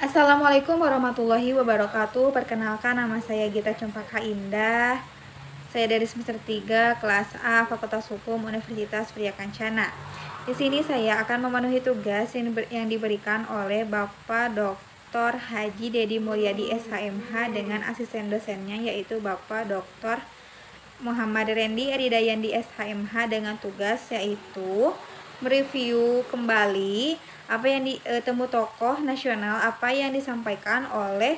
Assalamualaikum warahmatullahi wabarakatuh. Perkenalkan, nama saya Gita Cempaka Indah. Saya dari semester 3 kelas A Fakultas Hukum Universitas Pria Kencana. Di sini saya akan memenuhi tugas yang diberikan oleh Bapak Dr. Haji Dedi Mulyadi SHMH dengan asisten dosennya yaitu Bapak Dr. Muhammad Rendi Aridayandi SHMH dengan tugas yaitu mereview kembali apa yang temu tokoh nasional apa yang disampaikan oleh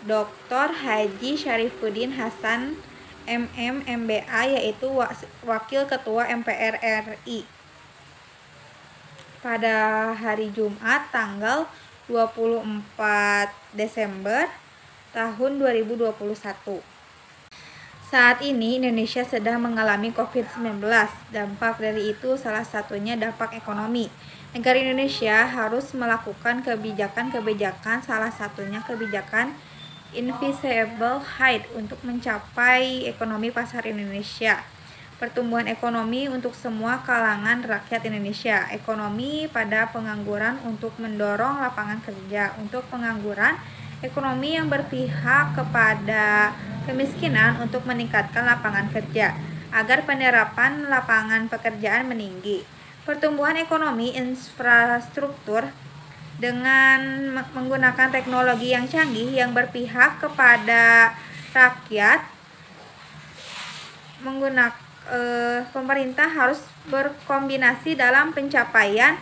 Dr. Haji Syarifuddin Hasan MM MBA yaitu Wakil Ketua MPR RI pada hari Jumat tanggal 24 Desember tahun 2021. Saat ini Indonesia sedang mengalami COVID-19. Dampak dari itu salah satunya dampak ekonomi. Negara Indonesia harus melakukan kebijakan-kebijakan, salah satunya kebijakan Invisible Height untuk mencapai ekonomi pasar Indonesia. Pertumbuhan ekonomi untuk semua kalangan rakyat Indonesia. Ekonomi pada pengangguran untuk mendorong lapangan kerja. Untuk pengangguran, ekonomi yang berpihak kepada kemiskinan untuk meningkatkan lapangan kerja agar penerapan lapangan pekerjaan meninggi. Pertumbuhan ekonomi infrastruktur dengan menggunakan teknologi yang canggih yang berpihak kepada rakyat. Pemerintah harus berkombinasi dalam pencapaian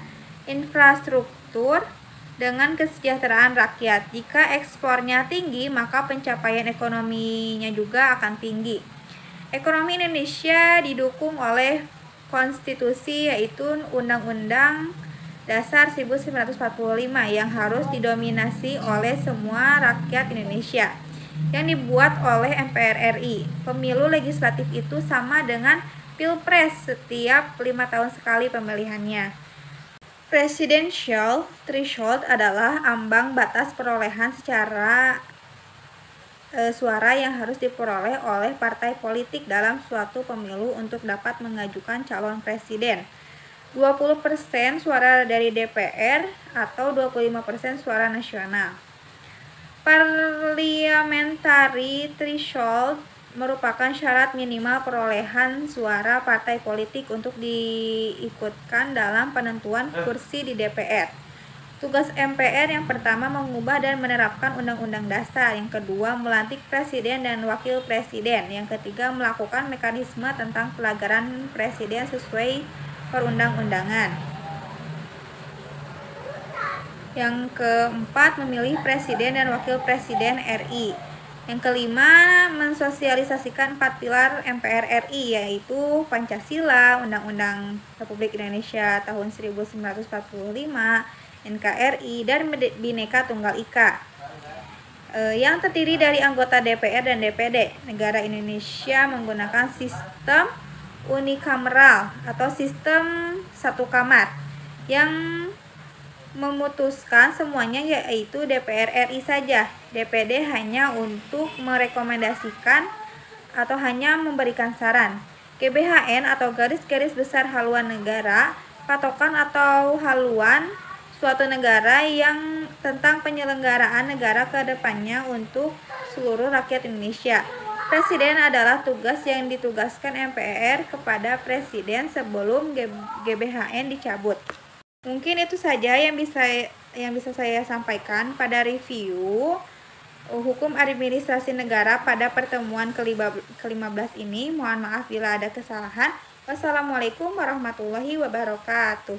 infrastruktur dengan kesejahteraan rakyat. Jika ekspornya tinggi, maka pencapaian ekonominya juga akan tinggi. Ekonomi Indonesia didukung oleh konstitusi yaitu Undang-Undang Dasar 1945 yang harus didominasi oleh semua rakyat Indonesia yang dibuat oleh MPR RI. Pemilu legislatif itu sama dengan Pilpres, setiap 5 tahun sekali pemilihannya. Presidential threshold adalah ambang batas perolehan suara yang harus diperoleh oleh partai politik dalam suatu pemilu untuk dapat mengajukan calon presiden. 20% suara dari DPR atau 25% suara nasional. Parliamentary threshold merupakan syarat minimal perolehan suara partai politik untuk diikutkan dalam penentuan kursi di DPR. Tugas MPR yang pertama mengubah dan menerapkan Undang-Undang Dasar, yang kedua melantik presiden dan wakil presiden, yang ketiga melakukan mekanisme tentang pelanggaran presiden sesuai perundang-undangan. Yang keempat memilih presiden dan wakil presiden RI. Yang kelima, mensosialisasikan 4 pilar MPR RI yaitu Pancasila, Undang-Undang Republik Indonesia tahun 1945, NKRI, dan Bhinneka Tunggal Ika. Yang terdiri dari anggota DPR dan DPD. Negara Indonesia menggunakan sistem unikameral atau sistem satu kamar yang memutuskan semuanya yaitu DPR RI saja. DPD hanya untuk merekomendasikan atau hanya memberikan saran. GBHN atau garis-garis besar haluan negara, patokan atau haluan suatu negara yang tentang penyelenggaraan negara ke depannya untuk seluruh rakyat Indonesia. Presiden adalah tugas yang ditugaskan MPR kepada presiden sebelum GBHN dicabut. Mungkin itu saja yang bisa saya sampaikan pada review hukum administrasi negara pada pertemuan ke-15 ini. Mohon maaf bila ada kesalahan. Wassalamualaikum warahmatullahi wabarakatuh.